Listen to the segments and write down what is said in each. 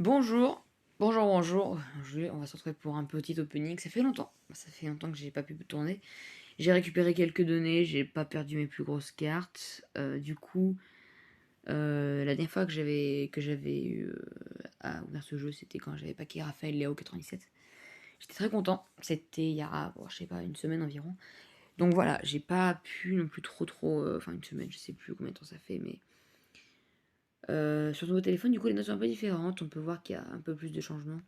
Bonjour, bonjour. On va se retrouver pour un petit opening. Ça fait longtemps que j'ai pas pu tourner. J'ai récupéré quelques données, j'ai pas perdu mes plus grosses cartes. La dernière fois que j'avais eu à ouvrir ce jeu, c'était quand j'avais paqué Raphaël Léo 97. J'étais très content. C'était il y a, je sais pas, une semaine environ. Donc voilà, j'ai pas pu non plus enfin une semaine, je sais plus combien de temps ça fait, mais sur ton téléphone, du coup, les notes sont un peu différentes. On peut voir qu'il y a un peu plus de changements.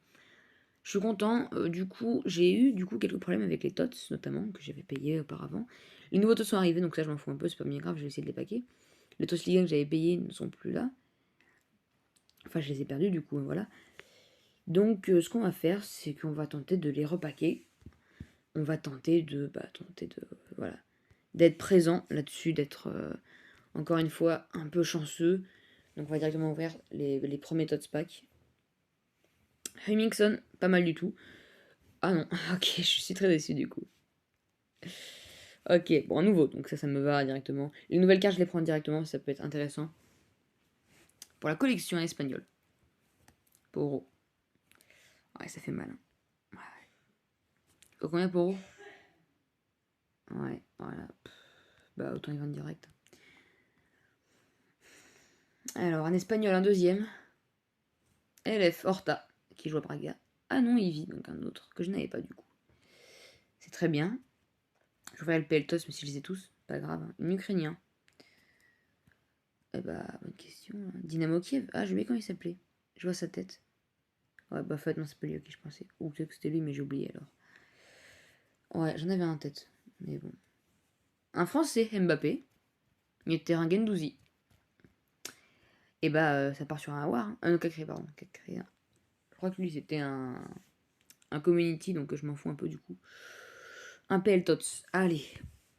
Je suis content. Du coup, j'ai eu quelques problèmes avec les TOTS, notamment, que j'avais payé auparavant. Les nouveaux TOTS sont arrivés, donc ça, je m'en fous un peu, c'est pas bien grave, je vais essayer de les paquer. Les TOTS Ligue 1 que j'avais payés ne sont plus là. Enfin, je les ai perdus, du coup, voilà. Donc, ce qu'on va faire, c'est qu'on va tenter de les repaquer. On va voilà, d'être présent là-dessus, d'être, encore une fois, un peu chanceux. Donc, on va directement ouvrir les premiers TOTS pack. Hummingson, pas mal du tout. Ah non, ok, je suis très déçu du coup. Ok, bon, un nouveau, donc ça me va directement. Les nouvelles cartes, je les prends directement, ça peut être intéressant. Pour la collection espagnole. Poro. Ouais, ça fait mal. Hein. Combien Poro? Ouais, voilà. Bah, autant y vendre direct. Alors, un espagnol, un deuxième. LF Horta, qui joue à Braga. Ah non, Ivy, donc un autre, que je n'avais pas du coup. C'est très bien. Je vais le Peltos, mais si je les ai tous, pas grave. Hein. Un Ukrainien. Eh bah, bonne question. Hein. Dynamo Kiev. Ah, j'ai oublié comment il s'appelait. Je vois sa tête. Ouais, bah, en fait, non, c'est pas lui à qui je pensais. Ou peut-être que c'était lui, mais j'ai oublié alors. Ouais, j'en avais un en tête. Mais bon. Un Français, Mbappé. Milieu de terrain, Gendouzi. Et bah, ça part sur un Awar. Hein. Non, Cacré, pardon. Cacré. Hein. Je crois que lui, c'était un community, donc je m'en fous un peu du coup. Un PL Tots. Allez,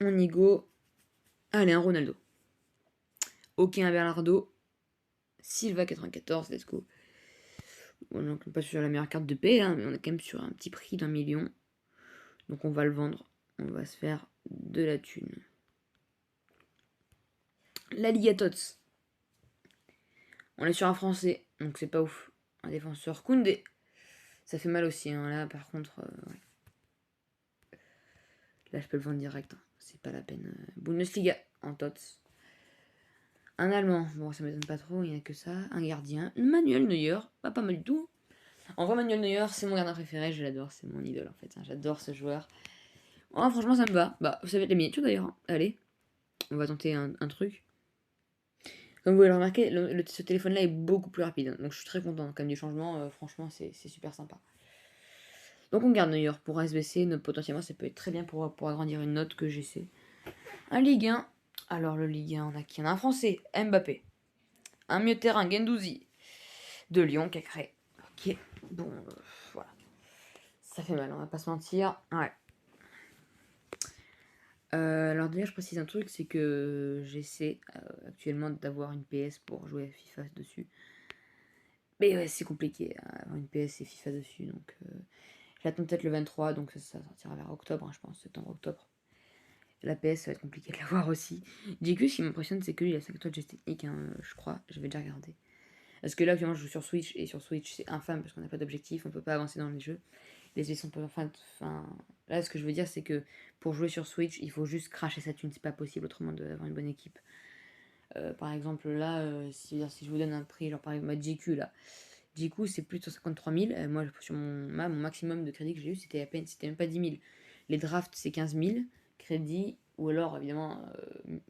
on y go. Allez, un Ronaldo. Ok, un Bernardo. Silva 94, let's go. Bon, donc, on n'est pas sur la meilleure carte de paix, hein, mais on est quand même sur un petit prix d'1 million. Donc on va le vendre. On va se faire de la thune. La Liga Tots. On est sur un français, donc c'est pas ouf. Un défenseur Koundé. Ça fait mal aussi, hein. Là par contre, ouais. Là je peux le vendre direct, hein. C'est pas la peine. Bundesliga en tots. Un Allemand, bon ça m'étonne pas trop, il n'y a que ça. Un gardien, Manuel Neuer, pas mal du tout. En vrai Manuel Neuer c'est mon gardien préféré, je l'adore, c'est mon idole en fait, hein. J'adore ce joueur. Oh, franchement ça me va, bah ça va être la miniature d'ailleurs, hein. Allez, on va tenter un truc. Comme vous pouvez le remarquer, ce téléphone là est beaucoup plus rapide, hein. Donc je suis très content quand même du changement, franchement c'est super sympa. Donc on garde Neuer pour SBC, potentiellement ça peut être très bien pour agrandir une note que j'essaie. Un Ligue 1. Alors le Ligue 1, on a qui? On a un Français, Mbappé. Un milieu de terrain, Gendouzi. De Lyon, Cacré. Ok, bon, voilà. Ça fait mal, on va pas se mentir. Ouais. Alors d'ailleurs, je précise un truc, c'est que j'essaie actuellement d'avoir une PS pour jouer à FIFA dessus. Mais ouais, c'est compliqué, hein, avoir une PS et FIFA dessus, donc j'attends peut-être le 23, donc ça sortira vers octobre, hein, je pense, septembre-octobre. La PS, ça va être compliqué de l'avoir aussi. JQ, ce qui m'impressionne, c'est qu'il a 5 étoiles geste technique, hein, je crois, j'avais déjà regardé. Parce que là, actuellement, je joue sur Switch, et sur Switch, c'est infâme parce qu'on n'a pas d'objectif, on peut pas avancer dans les jeux. Les sont pas. Enfin, là, ce que je veux dire, c'est que pour jouer sur Switch, il faut juste cracher sa thune, c'est pas possible autrement d'avoir une bonne équipe. Par exemple, là, si je vous donne un prix, genre par exemple, ma JQ là, JQ c'est plus de 153 000. Moi, sur mon maximum de crédit que j'ai eu, c'était à peine, c'était même pas 10 000. Les drafts, c'est 15 000 crédits, ou alors évidemment,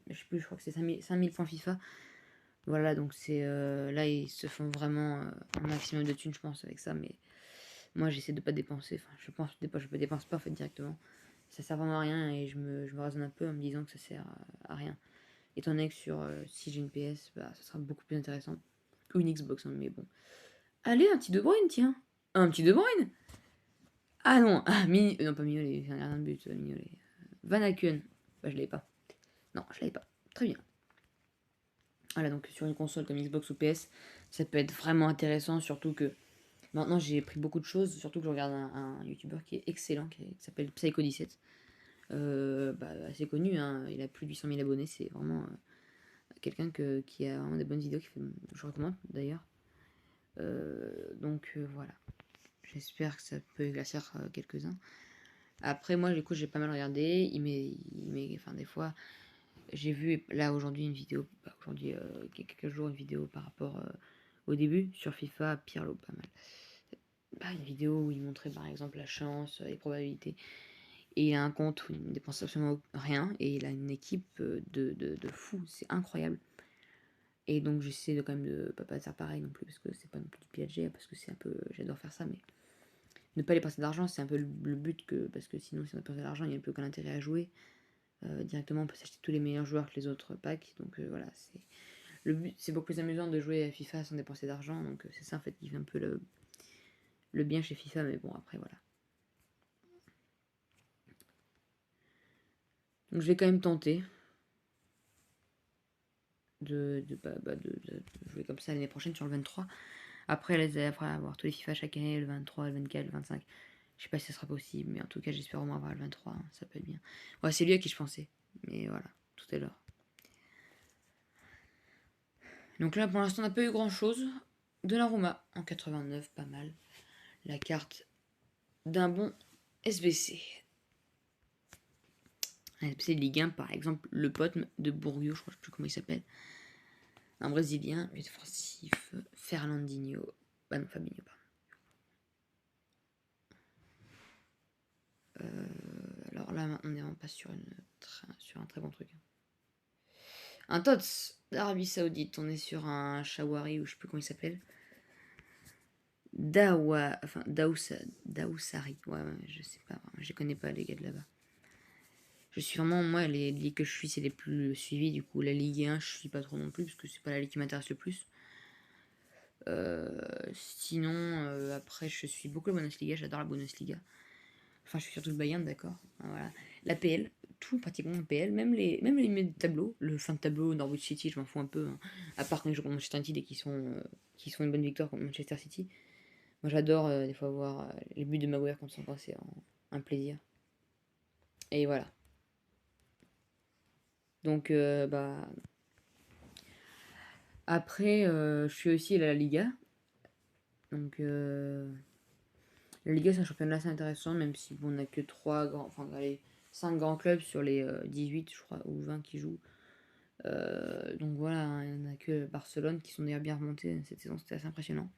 je sais plus, je crois que c'est 5 000 points FIFA. Voilà, donc c'est là, ils se font vraiment un maximum de thunes, je pense, avec ça, mais moi, j'essaie de pas dépenser. Enfin, je dépense pas en fait directement. Ça sert vraiment à rien et je me raisonne un peu en me disant que ça sert à rien. Étant donné que si j'ai une PS, bah, ça sera beaucoup plus intéressant. Ou une Xbox, hein, mais bon. Allez, un petit De Bruyne, tiens. Un petit De Bruyne. Ah non, non pas Mignolet, c'est un gardien de but, Mignolet. Van Aken. Bah, je l'avais pas. Non, je l'avais pas. Très bien. Voilà, donc sur une console comme Xbox ou PS, ça peut être vraiment intéressant, surtout que maintenant j'ai pris beaucoup de choses, surtout que je regarde un YouTuber qui est excellent, qui s'appelle Psycho17. Assez connu, hein, il a plus de 800 000 abonnés, c'est vraiment quelqu'un qui a vraiment des bonnes vidéos, je recommande d'ailleurs. Donc voilà. J'espère que ça peut éclaircir quelques-uns. Après, moi, du coup, j'ai pas mal regardé. Enfin, des fois, j'ai vu là aujourd'hui une vidéo, aujourd'hui, quelques jours, une vidéo par rapport au début sur FIFA, Pirlo, pas mal. Une vidéo où il montrait par exemple la chance, les probabilités. Et il a un compte où il ne dépense absolument rien et il a une équipe de fous, c'est incroyable. Et donc j'essaie de quand même de pas faire pareil non plus parce que c'est pas non plus du PSG, parce que c'est un peu, j'adore faire ça, mais ne pas dépenser d'argent, c'est un peu le but, parce que sinon si on dépense de l'argent, il n'y a plus aucun intérêt à jouer. Directement on peut s'acheter tous les meilleurs joueurs que les autres packs, donc voilà, c'est le but, c'est beaucoup plus amusant de jouer à FIFA sans dépenser d'argent, donc c'est ça en fait qui fait un peu le bien chez FIFA, mais bon après voilà. Donc je vais quand même tenter de jouer comme ça l'année prochaine sur le 23. Après avoir tous les FIFA chaque année, le 23, le 24, le 25. Je sais pas si ça sera possible, mais en tout cas j'espère au moins avoir le 23, hein, ça peut être bien. Ouais, c'est lui à qui je pensais, mais voilà, tout est l'heure. Donc là pour l'instant on n'a pas eu grand chose. Donnarumma en 89, pas mal. La carte d'un bon SBC. Un SBC de Ligue 1 par exemple, le pote de Bourgogne, je crois, je sais plus comment il s'appelle. Un Brésilien, mais défensif, Fernandinho. Bah non, Fabinho, pardon. Alors là, on est vraiment pas sur un très bon truc. Un Tots d'Arabie Saoudite. On est sur un Shawari ou je sais plus comment il s'appelle. Daoussari. Ouais, je sais pas. Je connais pas les gars de là-bas. Je suis vraiment, moi, les ligues que je suis, c'est les plus suivies. Du coup, la Ligue 1, je suis pas trop non plus parce que c'est pas la ligue qui m'intéresse le plus. Sinon, après, je suis beaucoup la Bundesliga. J'adore la Bundesliga. Enfin, je suis surtout le Bayern, d'accord. Voilà. La PL, tout pratiquement la PL, même les milieux de tableau, le fin de tableau, Norwich City, je m'en fous un peu, hein. À part quand ils jouent contre Manchester United et qui sont une bonne victoire contre Manchester City. Moi, j'adore des fois voir les buts de Maguire contre son camp, c'est un plaisir. Et voilà. Donc, après, je suis aussi à la Liga. Donc, la Liga, c'est un championnat assez intéressant, même si bon, on n'a que 5 grands clubs sur les 18, je crois, ou 20 qui jouent. Donc voilà, hein, il n'y en a que Barcelone qui sont d'ailleurs bien remontés cette saison, c'était assez impressionnant.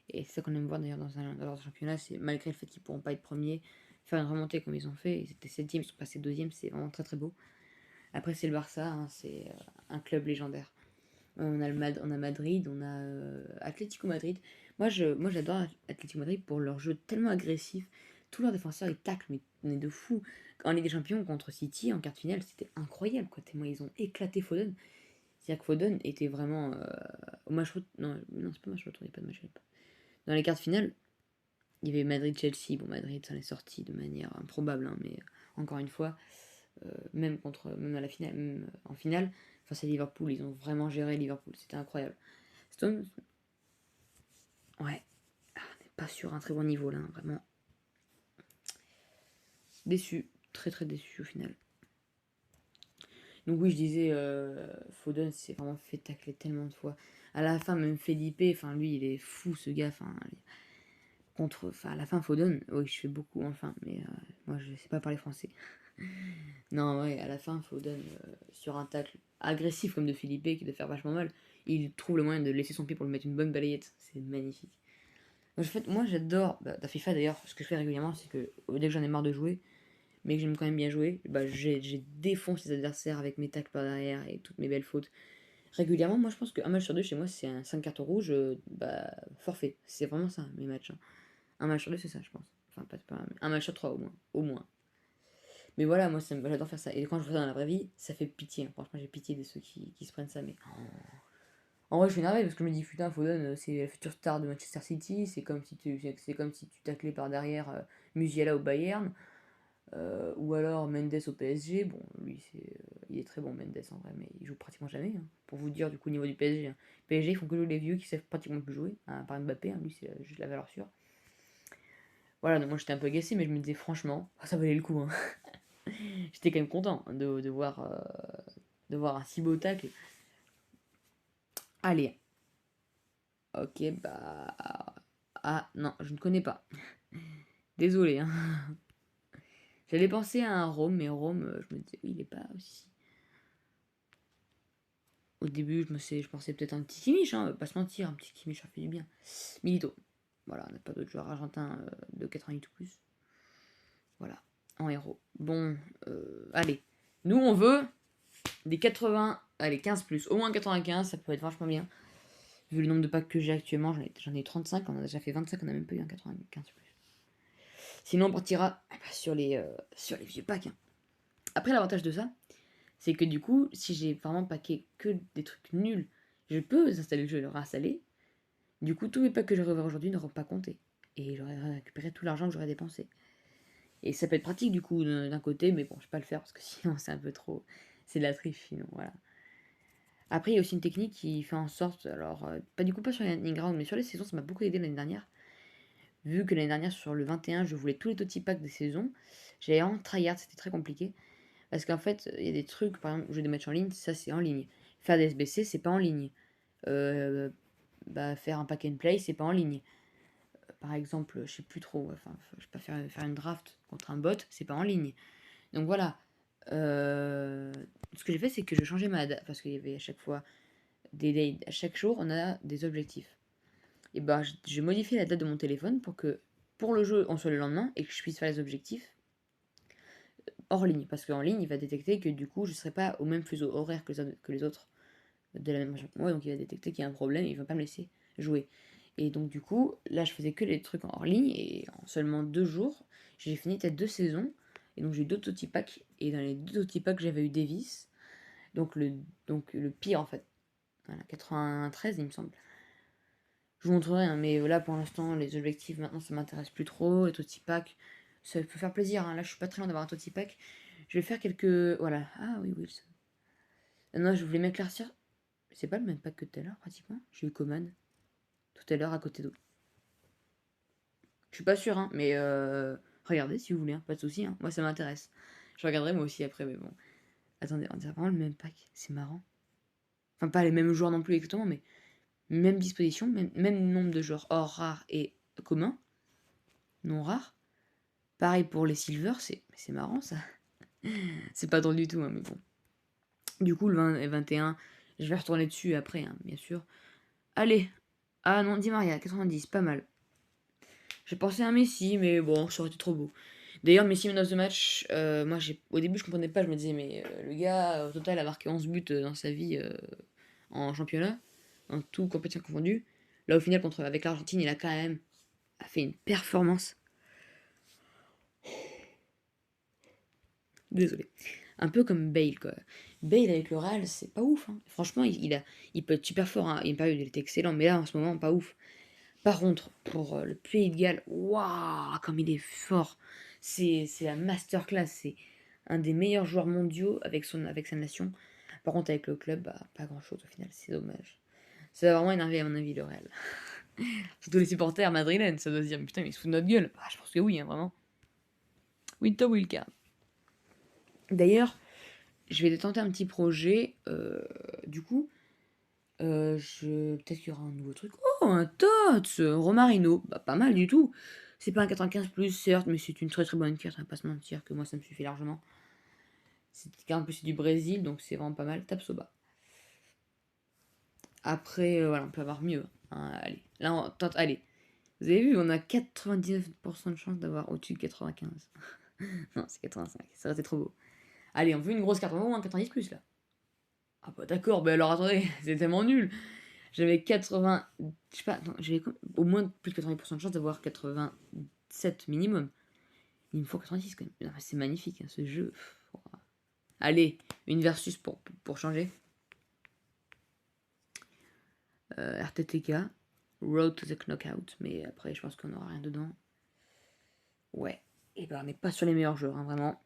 Et c'est ça qu'on aime voir d'ailleurs dans leur championnat, c'est malgré le fait qu'ils ne pourront pas être premiers, faire une remontée comme ils ont fait. Ils étaient 7e, ils sont passés 2e, c'est vraiment très très beau. Après, c'est le Barça, hein, c'est un club légendaire. On a Madrid, on a Atlético Madrid. Moi, j'adore Atlético Madrid pour leur jeu tellement agressif. Tous leurs défenseurs, ils taclent, mais on est de fou. En Ligue des Champions contre City, en quart de finale, c'était incroyable, quoi. Tellement ils ont éclaté Foden. C'est-à-dire que Foden était vraiment au match retour. Non, non, c'est pas match retour, il n'y a pas de match retour. Dans les quarts de finale, il y avait Madrid-Chelsea. Bon, Madrid s'en est sorti de manière improbable, hein, mais encore une fois, même à la finale, même en finale, face à Liverpool, ils ont vraiment géré Liverpool. C'était incroyable. Stones, ouais, on n'est pas sur un très bon niveau là, hein, vraiment. Déçu, très très déçu au final. Donc oui, je disais, Foden s'est vraiment fait tacler tellement de fois. À la fin, même Felipe, enfin lui, il est fou ce gars. À la fin, Foden, oui, je fais beaucoup enfin, mais moi je sais pas parler français. Non, ouais, à la fin, Foden, sur un tacle agressif comme de Felipe, qui doit faire vachement mal, il trouve le moyen de laisser son pied pour lui mettre une bonne balayette. C'est magnifique. Moi j'adore, dans FIFA d'ailleurs, ce que je fais régulièrement, c'est que dès que j'en ai marre de jouer, mais que j'aime quand même bien jouer, j'ai défonce les adversaires avec mes tacles par derrière et toutes mes belles fautes. Régulièrement, moi je pense qu'un match sur deux chez moi, c'est un 5 cartons rouges, forfait. C'est vraiment ça, mes matchs, hein. Un match sur deux, c'est ça, je pense. Enfin, pas un match sur trois au moins. Au moins. Mais voilà, moi j'adore faire ça. Et quand je fais ça dans la vraie vie, ça fait pitié, hein. Franchement, j'ai pitié de ceux qui se prennent ça. Mais en vrai, je suis énervé parce que je me dis, putain, Foden, c'est la future star de Manchester City. C'est comme si tu taclais par derrière Musiala au Bayern. Ou alors Mendes au PSG. Bon, lui, il est très bon, Mendes en vrai, mais il joue pratiquement jamais, hein. Pour vous dire, du coup, au niveau du PSG, hein. PSG, ils font que jouer les vieux qui savent pratiquement plus jouer, hein, à part Mbappé, hein, lui, c'est juste la valeur sûre. Voilà, donc moi j'étais un peu agacé, mais je me disais, franchement, ça valait le coup, hein. J'étais quand même content de voir un si beau tacle. Allez, Ok, bah... Ah, non, je ne connais pas. Désolé, hein. J'allais penser à un Rome, mais Rome, je me disais, oui, il est pas aussi... Au début, je pensais peut-être à un petit Kimmich, hein, pas se mentir, un petit Kimmich, ça fait du bien. Milito. Voilà, on n'a pas d'autres joueurs argentins de 88 ou plus. Voilà, en héros. Bon, allez. Nous, on veut des 80, allez, 15 plus. Au moins 95, ça peut être vachement bien. Vu le nombre de packs que j'ai actuellement, j'en ai 35, on a déjà fait 25, on a même pas eu un 95 plus. Sinon, on partira sur les vieux packs, hein. Après, l'avantage de ça, c'est que du coup, si j'ai vraiment packé que des trucs nuls, je peux installer le jeu et le réinstaller. Du coup, tous les packs que j'aurais ouvert aujourd'hui n'auront pas compté. Et j'aurais récupéré tout l'argent que j'aurais dépensé. Et ça peut être pratique du coup d'un côté, mais bon, je vais pas le faire parce que sinon c'est un peu trop. C'est de la triche sinon, voilà. Après, il y a aussi une technique qui fait en sorte, alors, pas du coup pas sur les lightning round, mais sur les saisons, ça m'a beaucoup aidé l'année dernière. Vu que l'année dernière, sur le 21, je voulais tous les petits packs des saisons, j'avais vraiment tryhard, c'était très compliqué. Parce qu'en fait, il y a des trucs, par exemple, jouer des matchs en ligne, ça c'est en ligne. Faire des SBC, c'est pas en ligne. Euh, faire un pack and play, c'est pas en ligne. Par exemple, je sais plus trop, enfin, je sais pas faire une draft contre un bot, c'est pas en ligne. Donc voilà. Ce que j'ai fait, c'est que je changeais ma date, parce qu'il y avait à chaque fois à chaque jour, on a des objectifs. Et bah, j'ai modifié la date de mon téléphone pour que pour le jeu, on soit le lendemain et que je puisse faire les objectifs hors ligne. Parce qu'en ligne, il va détecter que du coup, je ne serai pas au même fuseau horaire que les autres de la même région que moi. Donc il va détecter qu'il y a un problème et il ne va pas me laisser jouer. Et donc du coup, là, je faisais que les trucs hors ligne et en seulement 2 jours, j'ai fini peut-être 2 saisons. Et donc j'ai eu d'autres petits packs. Et dans les deux petits packs, j'avais eu Davis. Donc le pire en fait. Voilà, 93 il me semble. Je vous montrerai, hein, mais là pour l'instant, les objectifs maintenant ça m'intéresse plus trop. Les Toti Pack, ça peut faire plaisir, hein. Là je suis pas très loin d'avoir un Toti Pack. Je vais faire quelques. Voilà. Ah oui, Wilson. Non, je voulais m'éclaircir. C'est pas le même pack que tout à l'heure pratiquement. J'ai eu Coman tout à l'heure à côté d'eux. Je suis pas sûr, hein, mais regardez si vous voulez, hein, pas de soucis, hein. Moi ça m'intéresse. Je regarderai moi aussi après, mais bon. Attendez, on dirait vraiment le même pack. C'est marrant. Enfin, pas les mêmes joueurs non plus exactement, mais même disposition, même nombre de joueurs hors rares et communs, non rares. Pareil pour les silver, c'est marrant ça. C'est pas drôle du tout, hein, mais bon. Du coup, le 20 et 21, je vais retourner dessus après, hein, bien sûr. Allez. Ah non, Di Maria, 90, pas mal. J'ai pensé à Messi, mais bon, ça aurait été trop beau. D'ailleurs, Messi Man of the Match, moi, au début, je comprenais pas, je me disais, mais le gars, au total, a marqué 11 buts dans sa vie en championnat, en tout compétition confondue. Là, au final, avec l'Argentine, il a quand même fait une performance. Désolé. Un peu comme Bale, quoi. Bale avec le Real, c'est pas ouf, hein. Franchement, il peut être super fort, hein. Il y a une période, il était excellent, mais là, en ce moment, pas ouf. Par contre, pour le Pays de Galles, waouh, comme il est fort. C'est la masterclass. C'est un des meilleurs joueurs mondiaux avec sa nation. Par contre, avec le club, bah, pas grand-chose au final. C'est dommage. Ça va vraiment énerver, à mon avis, le Real. Surtout les supporters madrilènes, ça doit se dire, mais putain, mais ils se foutent de notre gueule. Ah, je pense que oui, hein, vraiment. Winter Wilka. D'ailleurs, je vais tenter un petit projet. Du coup, peut-être qu'il y aura un nouveau truc. Oh, un Tots Romarino. Bah, pas mal du tout. C'est pas un 95 plus, certes, mais c'est une très très bonne carte, on va pas se mentir, que moi ça me suffit largement. C'est un peu du Brésil, donc c'est vraiment pas mal. Tapsoba. Après, voilà, on peut avoir mieux, hein. Allez, là on tente. Allez, vous avez vu, on a 99% de chance d'avoir au-dessus de 95. Non, c'est 85, ça aurait été trop beau. Allez, on veut une grosse carte, on va un 90 plus là. Ah bah d'accord, bah alors attendez, c'est tellement nul. J'avais 80. Je sais pas, attends, j'avais au moins plus de 80% de chance d'avoir 87 minimum. Il me faut 90 quand même. C'est magnifique, hein, ce jeu. Allez, une versus pour changer. RTTK, Road to the Knockout, mais après je pense qu'on n'aura rien dedans. Ouais, et ben on n'est pas sur les meilleurs joueurs, hein, vraiment.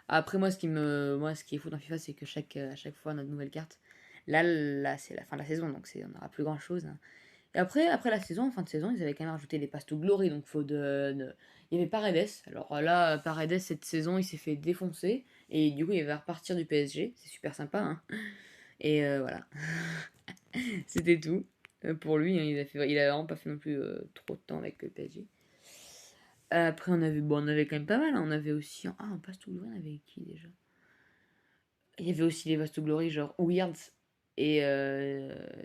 Après moi ce qui est fou dans FIFA, c'est que à chaque fois on a de nouvelles cartes. Là c'est la fin de la saison, donc on n'aura plus grand chose, hein. Et après la saison, en fin de saison, ils avaient quand même rajouté les Pass to Glory, donc il y avait Paredes. Alors là, Paredes, cette saison, il s'est fait défoncer, et du coup, il va repartir du PSG, c'est super sympa, hein. Et voilà, c'était tout. pour lui, hein, il a vraiment pas fait non plus trop de temps avec le PSG. Après, on avait quand même pas mal. Hein. On avait aussi. En passe tout glory, on avait qui déjà? Il y avait aussi les Vasto Glory, genre Weirds et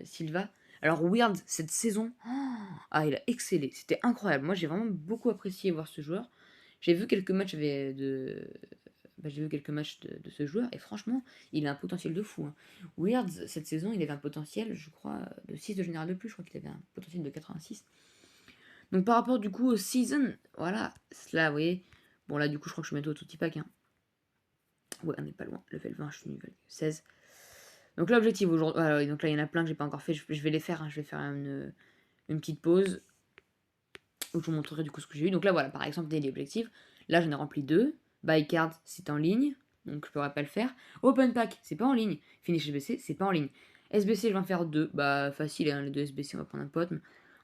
Silva. Alors, Weirds, cette saison, il a excellé. C'était incroyable. Moi, j'ai vraiment beaucoup apprécié voir ce joueur. J'ai vu quelques matchs de ce joueur et franchement, il a un potentiel de fou. Hein. Weirds, cette saison, il avait un potentiel, je crois, de 6 de général de plus. Je crois qu'il avait un potentiel de 86. Donc par rapport du coup au season, voilà, là, vous voyez. Bon, là, du coup, je crois que je suis bientôt au tout pack. Hein. Ouais, on n'est pas loin. Level 20, je suis niveau 16. Donc l'objectif aujourd'hui, voilà, donc là, il y en a plein que j'ai pas encore fait. Je vais les faire. Hein. Je vais faire une petite pause où je vous montrerai du coup ce que j'ai eu. Donc là, voilà, par exemple, daily objectif. Là, j'en ai rempli 2. Buy card, c'est en ligne. Donc je pourrais pas le faire. Open pack, c'est pas en ligne. Finish SBC, c'est pas en ligne. SBC, je vais en faire 2. Bah, facile, hein, les 2 SBC, on va prendre un pote.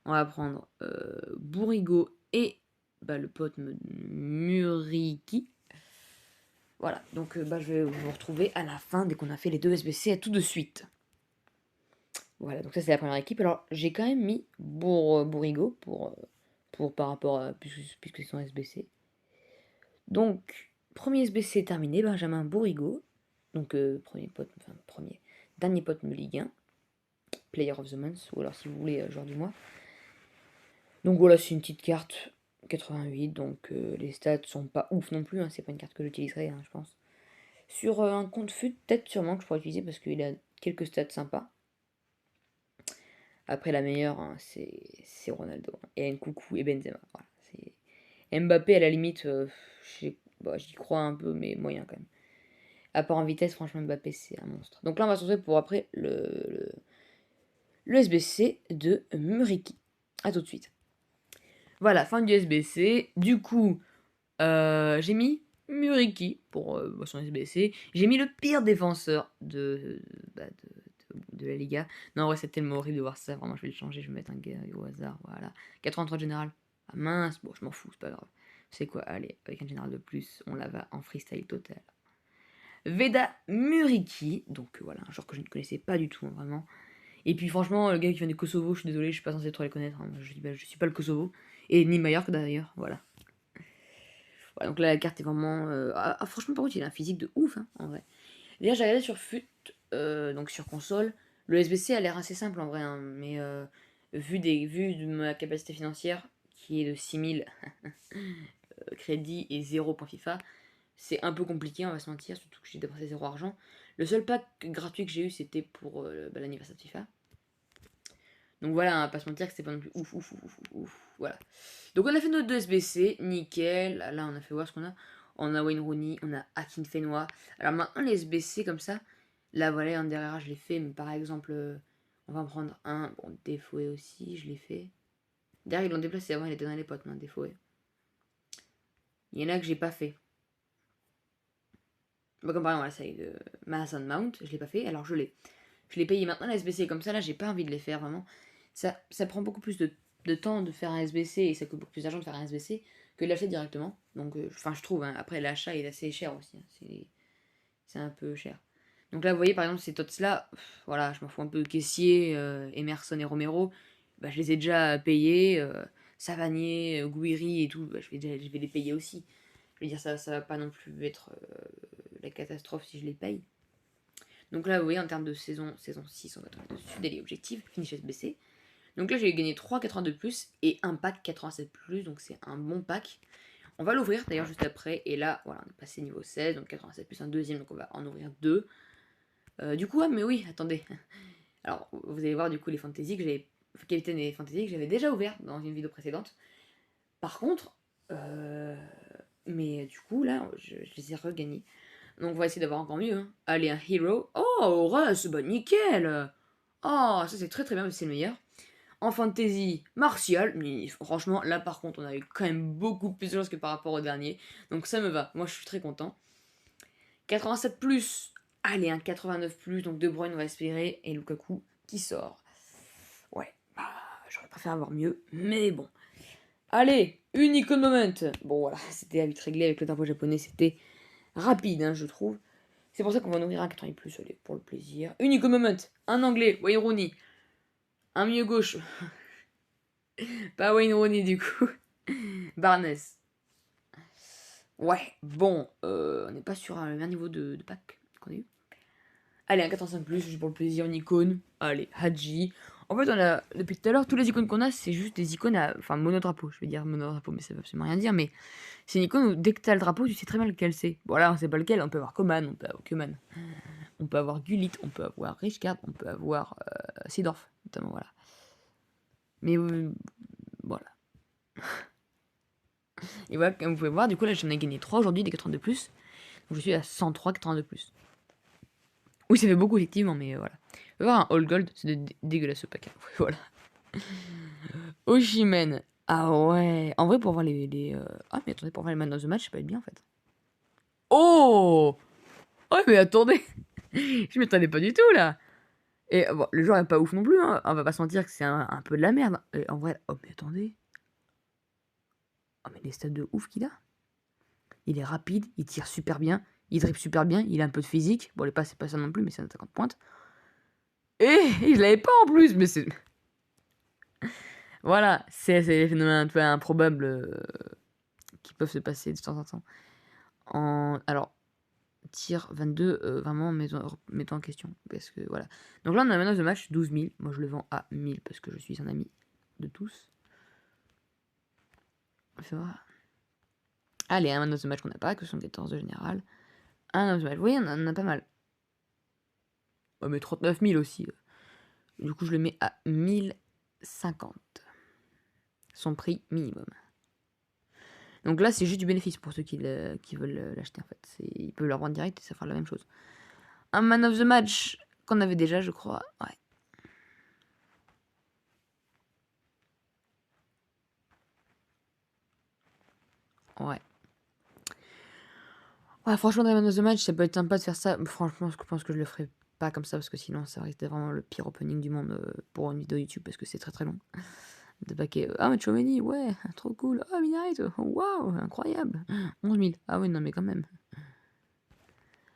On va prendre Bourrigo et le pote Muriki. Voilà, donc je vais vous retrouver à la fin dès qu'on a fait les 2 SBC. À tout de suite. Voilà, donc ça c'est la première équipe. Alors j'ai quand même mis Bourrigo pour par rapport à puisque c'est son SBC. Donc premier SBC terminé, Benjamin Bourrigo. Donc dernier pote Ligue 1, Player of the Month, ou alors si vous voulez joueur du mois. Donc voilà, c'est une petite carte 88, donc les stats sont pas ouf non plus, hein, c'est pas une carte que j'utiliserai, hein, je pense. Sur un compte FUT, peut-être sûrement que je pourrais utiliser parce qu'il a quelques stats sympas. Après, la meilleure, hein, c'est Ronaldo. Et Nkoukou et Benzema. Voilà, Mbappé, à la limite, j'y crois un peu, mais moyen quand même. À part en vitesse, franchement, Mbappé, c'est un monstre. Donc là, on va se retrouver pour après le SBC de Muriki. A tout de suite. Voilà, fin du SBC. Du coup, j'ai mis Muriki pour son SBC. J'ai mis le pire défenseur de la Liga. Non, en vrai, c'est tellement horrible de voir ça. Vraiment, je vais le changer. Je vais mettre un gars au hasard. Voilà. 83 de général. Ah mince. Bon, je m'en fous, c'est pas grave. C'est quoi? Allez, avec un général de plus, on la va en freestyle total. Veda Muriki. Donc voilà, un joueur que je ne connaissais pas du tout, hein, vraiment. Et puis franchement, le gars qui vient du Kosovo, je suis désolé, je suis pas censé trop les connaître. Hein. Je suis pas le Kosovo. Et ni Mallorca d'ailleurs, voilà. Voilà, donc là, la carte est vraiment. Franchement, par contre, il a un physique de ouf, hein, en vrai. D'ailleurs, j'ai regardé sur FUT, donc sur console. Le SBC a l'air assez simple en vrai, hein, mais vu de ma capacité financière, qui est de 6000 crédits et 0 points FIFA, c'est un peu compliqué, on va se mentir, surtout que j'ai dépensé 0 argent. Le seul pack gratuit que j'ai eu, c'était pour l'anniversaire de FIFA. Donc voilà, on va pas se mentir que c'était pas non plus ouf. Voilà. Donc on a fait notre 2 SBC, nickel. Là, on a fait voir ce qu'on a. On a Wayne Rooney, on a Akin Fenwa. Alors maintenant, les SBC comme ça, là voilà, en derrière, je l'ai fait. Mais par exemple, on va en prendre un. Bon, Défoué aussi, je l'ai fait. Derrière, ils l'ont déplacé avant, il était dans les potes, mais Défoué. Il y en a que j'ai pas fait. Comme par exemple, ça de Mason Mount, je l'ai pas fait, alors je l'ai. Je l'ai payé maintenant, la SBC comme ça, là, j'ai pas envie de les faire vraiment. Ça prend beaucoup plus de temps de faire un SBC et ça coûte beaucoup plus d'argent de faire un SBC que de l'acheter directement. Donc, je trouve, hein. Après, l'achat est assez cher aussi. Hein. C'est un peu cher. Donc là, vous voyez, par exemple, ces tots là, voilà, je m'en fous un peu. Caissier, Emerson et Romero, je les ai déjà payés. Savanier, Gouiri et tout, je vais les payer aussi. Je veux dire, ça va pas non plus être la catastrophe si je les paye. Donc là, vous voyez, en termes de saison 6, on va tomber dessus, daily objectif, finish SBC. Donc là, j'ai gagné 3,82 de plus et un pack 87 plus, donc c'est un bon pack. On va l'ouvrir d'ailleurs juste après, et là, voilà, on est passé niveau 16, donc 87 plus un deuxième, donc on va en ouvrir 2. Du coup, mais oui, attendez. Alors, vous allez voir du coup les fantasy que j'avais, Capitaine et fantasy que j'avais déjà ouvert dans une vidéo précédente. Par contre, mais du coup, là, je les ai regagnés. Donc on va essayer d'avoir encore mieux. Hein. Allez, un hero. Oh, Russ, nickel. Oh, ça c'est très très bien, c'est le meilleur. En fantasy, Martial. Mais franchement, là par contre, on a eu quand même beaucoup plus de choses que par rapport au dernier. Donc ça me va. Moi, je suis très content. 87 plus. Allez, un 89 plus. Donc De Bruyne, on va espérer. Et Lukaku qui sort. Ouais, j'aurais préféré avoir mieux. Mais bon. Allez, unique moment. Bon, voilà, c'était à vite réglé avec le tempo japonais. C'était rapide, hein, je trouve. C'est pour ça qu'on va en ouvrir un 88+, allez, pour le plaisir. Unique moment, un anglais, Wayne Rooney. Un milieu gauche. Pas Wayne Rooney du coup. Barnes. Ouais, bon, on n'est pas sur le même niveau de pack qu'on a eu. Allez, un 405+, juste pour le plaisir, une icône. Allez, Hadji. En fait, on a, depuis tout à l'heure, tous les icônes qu'on a, c'est juste des icônes à. Enfin, monodrapeau, je vais dire monodrapeau, mais ça veut absolument rien dire. Mais c'est une icône où dès que t'as le drapeau, tu sais très bien lequel c'est. Voilà, on sait pas lequel. On peut avoir Coman, on peut avoir Koeman. On peut avoir Gullit, on peut avoir Rijkaard, on peut avoir Seedorf, notamment, voilà. Mais voilà. Et voilà, comme vous pouvez voir, du coup, là, j'en ai gagné 3 aujourd'hui, des 82+. Donc je suis à 103, 82+. Oui, ça fait beaucoup, effectivement, mais voilà. On va voir un All Gold, c'est dégueulasse ce pack. Voilà. Oshimen. Ah ouais. En vrai, pour voir les. Ah, mais attendez, pour voir les man of the match, ça peut être bien en fait. Oh! Ouais, mais attendez! Je m'attendais pas du tout là! Et bon, le joueur est pas ouf non plus, hein. On va pas se mentir que c'est un peu de la merde. Et en vrai, oh, mais attendez. Oh, mais les stats de ouf qu'il a. Il est rapide, il tire super bien, il dribble super bien, il a un peu de physique. Bon, les passes, c'est pas ça non plus, mais c'est un attaquant de pointe. Et je l'avais pas en plus, mais c'est. Voilà, c'est les phénomènes un peu improbables qui peuvent se passer de temps en temps. Alors, tir 22, vraiment mettons en question. Parce que voilà. Donc là, on a un man of the match 12 000. Moi, je le vends à 1000 parce que je suis un ami de tous. Ça va. Allez, un man of the match qu'on n'a pas, que 74 de général. Un man of the match. Vous voyez, on en a pas mal. Oh, mais 39 000 aussi. Du coup, je le mets à 1050. Son prix minimum. Donc là, c'est juste du bénéfice pour ceux qui veulent l'acheter en fait. Ils peuvent le revendre direct et ça fera la même chose. Un man of the match qu'on avait déjà, je crois. Ouais. Ouais. Ouais, franchement, dans man of the match, ça peut être sympa de faire ça. Franchement, je pense que je le ferai pas comme ça parce que sinon, ça risque d'être vraiment le pire opening du monde pour une vidéo YouTube parce que c'est très très long. De paquet. Ah, mais Chouameni, ouais, trop cool. Oh, Minaret, waouh, incroyable. 11 000. Ah, oui, non, mais quand même.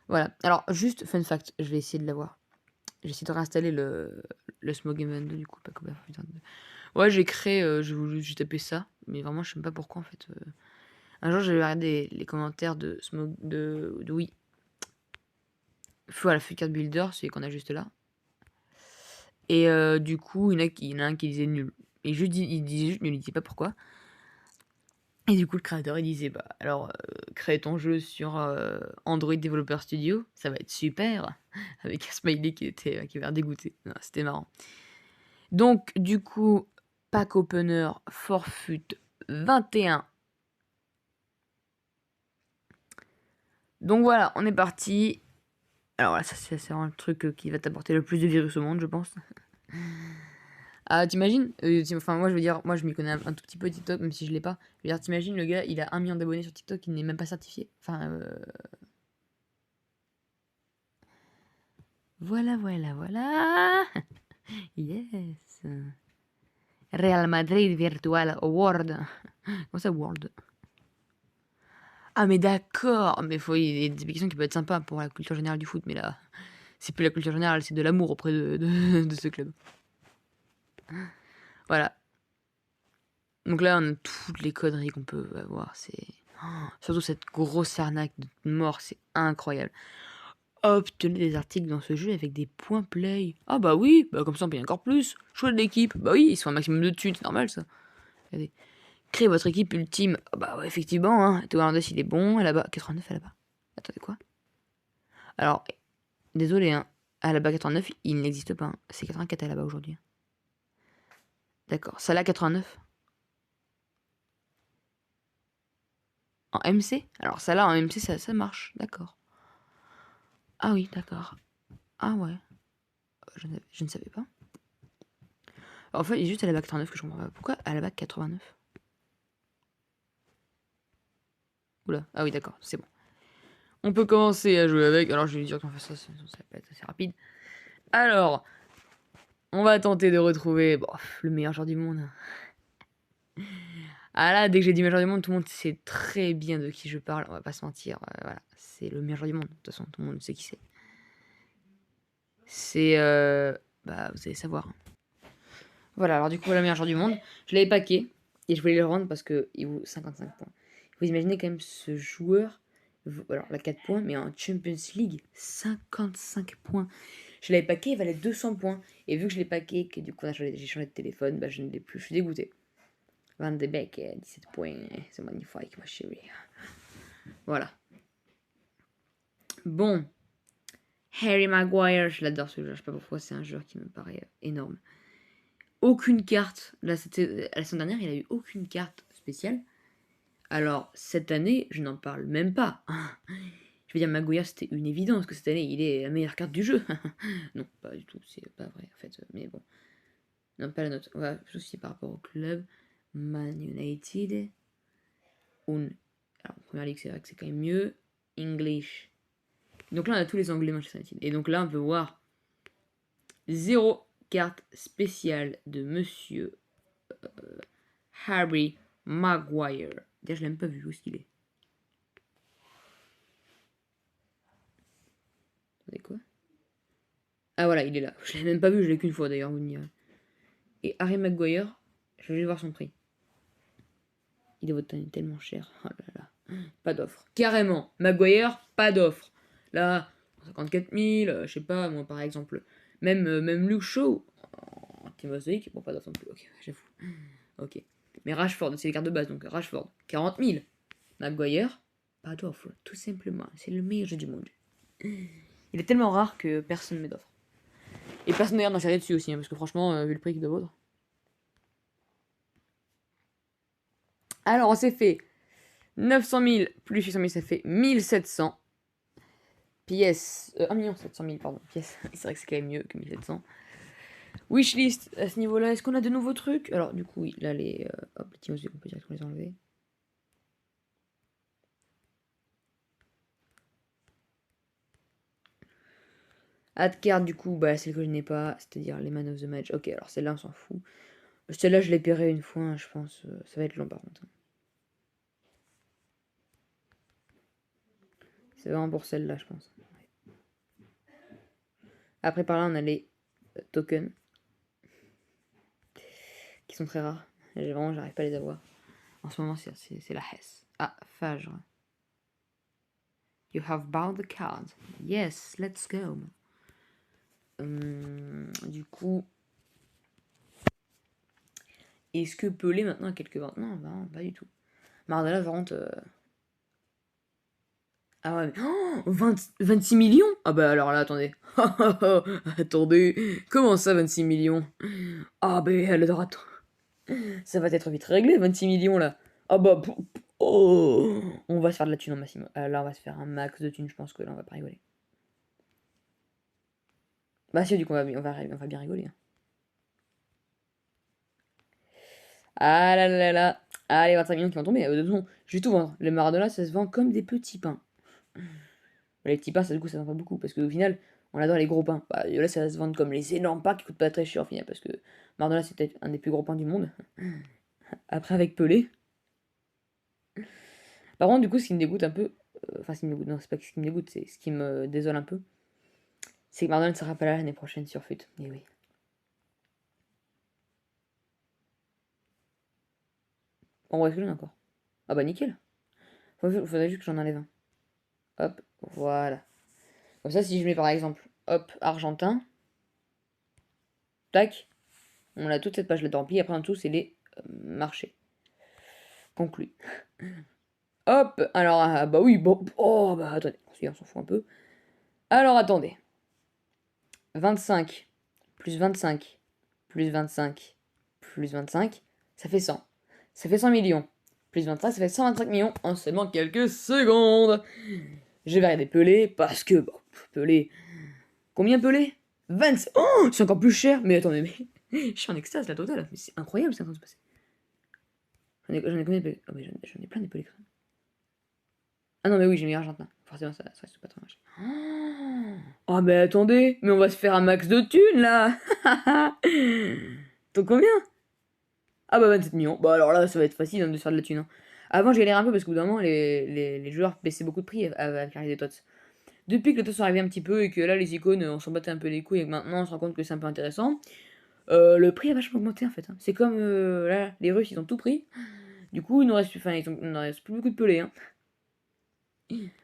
Voilà. Alors, juste, fun fact, je vais essayer de l'avoir. J'ai essayé de réinstaller le Smog Event 2, du coup, pas combien. Ouais, j'ai créé, j'ai tapé ça, mais vraiment, je sais même pas pourquoi en fait. Un jour, j'avais regardé les commentaires de Smog, de oui. Voilà, Full Card Builder, celui qu'on a juste là. Et du coup, il y en a un qui disait nul. Et il disait juste nul, il disait pas pourquoi. Et du coup, le créateur, il disait, bah, alors, crée ton jeu sur Android Developer Studio, ça va être super. Avec un smiley qui avait l'air dégoûté. C'était marrant. Donc, du coup, pack opener, forfait 21. Donc voilà, on est parti. Alors voilà, ça c'est vraiment le truc qui va t'apporter le plus de virus au monde, je pense. Ah, t'imagines enfin, moi, je veux dire, moi, je m'y connais un tout petit peu TikTok, même si je l'ai pas. Je veux dire, t'imagines, le gars, il a 1 million d'abonnés sur TikTok, il n'est même pas certifié. Enfin, voilà, voilà, voilà. Yes. Real Madrid Virtual Award. Comment ça, World? Ah, mais d'accord. Mais il y a des applications qui peuvent être sympas pour la culture générale du foot, mais là, c'est plus la culture générale, c'est de l'amour auprès de ce club. Voilà. Donc là, on a toutes les conneries qu'on peut avoir. Surtout cette grosse arnaque de mort, c'est incroyable. Obtenez des articles dans ce jeu avec des points play. Ah bah oui, bah comme ça on paye encore plus. Choix de l'équipe, bah oui, ils sont un maximum de thunes, c'est normal ça. Regardez. Créez votre équipe ultime. Ah bah ouais, effectivement, hein. Théo Hernandez, il est bon, là-bas. 89 là-bas. Attendez quoi? Alors, désolé, hein. À la bas 89, il n'existe pas, hein. C'est 84 à la bas aujourd'hui. D'accord. Salah 89. En MC? Alors Salah en MC, ça marche. D'accord. Ah oui, d'accord. Ah ouais. Je ne savais pas. Alors, en fait, il est juste à la bas 89 que je comprends pas. Pourquoi à la bas 89? Oula. Ah oui, d'accord. C'est bon. On peut commencer à jouer avec. Alors, je vais lui dire qu'on fait ça. Ça va être assez rapide. Alors, on va tenter de retrouver le meilleur joueur du monde. Ah là, dès que j'ai dit meilleur joueur du monde, tout le monde sait très bien de qui je parle. On va pas se mentir. Voilà, c'est le meilleur joueur du monde. De toute façon, tout le monde sait qui c'est. C'est, bah, vous allez savoir. Voilà, alors du coup, le meilleur joueur du monde, je l'avais packé et je voulais le rendre parce qu'il vaut 55 points. Vous imaginez quand même ce joueur, alors la 4 points, mais en Champions League, 55 points. Je l'avais packé, il valait 200 points. Et vu que je l'ai packé, que du coup j'ai changé de téléphone, bah je ne l'ai plus, je suis dégoûté. Van de Beek, 17 points, c'est magnifique ma chérie. Voilà. Bon. Harry Maguire, je l'adore ce joueur, je sais pas pourquoi, c'est un joueur qui me paraît énorme. Aucune carte, là c'était la semaine dernière, il a eu aucune carte spéciale. Alors cette année, je n'en parle même pas. Je veux dire, Maguire c'était une évidence que cette année il est la meilleure carte du jeu. Non, pas du tout, c'est pas vrai en fait, mais bon. Non, pas la note. On va aussi par rapport au club. Man United. Alors, première ligue, c'est vrai que c'est quand même mieux. English. Donc là, on a tous les anglais Manchester United. Et donc là, on peut voir 0 carte spéciale de monsieur Harry Maguire. D'ailleurs, je l'ai même pas vu. Où est-ce qu'il est? Attendez, quoi? Ah voilà, il est là. Je l'ai même pas vu, je l'ai qu'une fois d'ailleurs, vous me direz. Et Harry Maguire, je vais voir son prix. Il est tellement cher. Oh là là. Pas d'offre. Carrément. Maguire, pas d'offre. Là, 54 000, je sais pas, moi par exemple. Même Luke Shaw, en Team of the Week, bon, pas d'offre non plus. Ok, j'avoue. Ok. Mais Rashford, c'est les cartes de base, donc Rashford, 40 000. Maguire, pas d'offre. Tout simplement. C'est le meilleur jeu du monde. Il est tellement rare que personne ne met d'offre. Et personne d'ailleurs n'en charrie dessus aussi, hein, parce que franchement, vu le prix qu'il doit vaudre. Alors, on s'est fait 900 000 plus 800 000, ça fait 1700. Pièces. 1 700 000, pardon. Pièces. C'est vrai que c'est quand même mieux que 1700. Wishlist, à ce niveau-là, est-ce qu'on a de nouveaux trucs? Alors, du coup, oui, là, les Timos, on peut directement les enlever. Add card, du coup, bah, celle que je n'ai pas, c'est-à-dire les Man of the Match. Ok, alors celle-là, on s'en fout. Celle-là, je l'ai paierai une fois, hein, je pense. Ça va être long, par contre. C'est vraiment pour celle-là, je pense. Après, par là, on a les tokens. Qui sont très rares. Vraiment, j'arrive pas à les avoir. En ce moment, c'est la Hesse. Ah, Fajr. You have bought the card. Yes, let's go. Du coup, est-ce que Pelé maintenant a quelques ventes? Non, bah, pas du tout. Mardella vente. Ah ouais, mais... Oh, 26 millions? Ah bah alors là, attendez. Attendez. Comment ça, 26 millions? Ah bah alors attends. Ça va être vite réglé, 26 millions là. Ah bah. Oh, on va se faire de la thune en Massimo. Là, on va se faire un max de thune, je pense que là, on va pas rigoler. Bah si, du coup, on va bien rigoler. Hein. Ah là là là. Allez, 25 millions qui vont tomber. De toute façon, je vais tout vendre. Le Maradona, ça se vend comme des petits pains. Les petits pains, ça, du coup, ça vend pas beaucoup. Parce qu'au final, on adore les gros pains. Bah, là, ça va se vendre comme les énormes pains qui coûtent pas très cher au final. Parce que Maradona, c'est peut-être un des plus gros pains du monde. Après, avec Pelé. Par contre, du coup, ce qui me dégoûte un peu. Enfin, ce qui me dégoûte, non, c'est pas ce qui me dégoûte, c'est ce qui me désole un peu. C'est que Maradona ne sera pas là l'année prochaine sur FUT. Et oui. En vrai, est-ce que j'en ai encore? Ah bah nickel. Faudrait juste que j'en enlève un. Hop, voilà. Comme ça, si je mets par exemple, hop, argentin, tac, on a toute cette page là remplie. Après, en dessous, c'est les marchés. Conclu. Hop, alors, ah, bah oui, bon, oh, bah attendez, on s'en fout un peu. Alors, attendez. 25, plus 25, plus 25, plus 25, ça fait 100. Ça fait 100 millions. Plus 25, ça fait 125 millions en seulement quelques secondes. Je vais regarder Pelé, parce que, bon, Pelé... Combien Pelé? 20. Oh, c'est encore plus cher. Mais attendez, mais je suis en extase la totale. Mais c'est incroyable ce qui est en train de se passer. J'en ai combien de Pelé? Oh, mais j'en ai plein des Pelé. Ah non, mais oui, j'ai mis Argentin. Forcément, ça reste pas très moche. Oh, mais attendez, mais on va se faire un max de thunes là. T'as combien? Ah bah 27 millions. Bah alors là, ça va être facile hein, de se faire de la thune. Hein. Avant, je galérais un peu parce qu'au bout d'un moment, les joueurs baissaient beaucoup de prix avec l'arrivée des tots. Depuis que les tots sont arrivés un petit peu et que là, les icônes, on s'en battait un peu les couilles et que maintenant, on se rend compte que c'est un peu intéressant. Le prix a vachement augmenté en fait, hein. C'est comme là, les Russes ils ont tout pris. Du coup, il nous reste, enfin, il nous reste plus beaucoup de pelés, hein.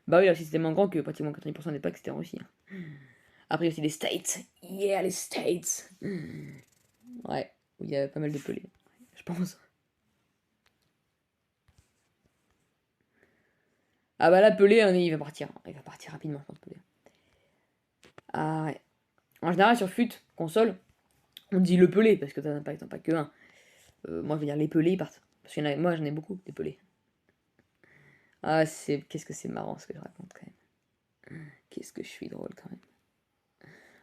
Bah oui, là, c'est tellement grand que pratiquement 90% des packs c'était en Russie, hein. Après, il y a aussi les States. Yeah, les States. Ouais, où il y a pas mal de pelés, je pense. Ah bah là, pelé, il va partir. Il va partir rapidement, je pense, pelé. Ah ouais. En général, sur FUT, console, on dit le pelé, parce que t'en as pas que un. Moi, je veux dire les pelés, ils partent. Parce que moi, j'en ai beaucoup, des pelés. Ah, qu'est-ce que c'est marrant ce que je raconte, quand même. Qu'est-ce que je suis drôle, quand même.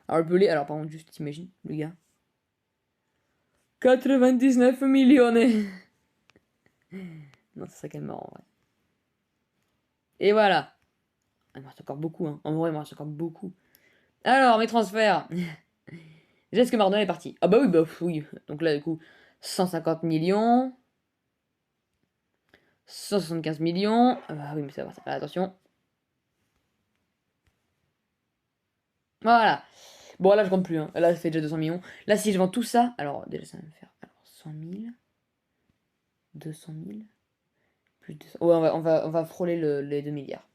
Alors, le pelé, alors, par contre, juste, t'imagines, le gars. 99 millions. Non, ça serait quand même marrant, ouais. Et voilà. Ah, il me reste encore beaucoup, hein. En vrai, il me reste encore beaucoup. Alors, mes transferts. Est-ce que Mardonna est parti? Ah bah oui, bah oui. Donc là, du coup, 150 millions. 175 millions. Ah bah oui, mais ça va partir. Attention. Voilà. Bon, là, je compte plus, hein. Là, ça fait déjà 200 millions. Là, si je vends tout ça, alors déjà, ça va me faire alors, 100 000, 200 000, plus 200. Ouais, on va frôler les 2 milliards.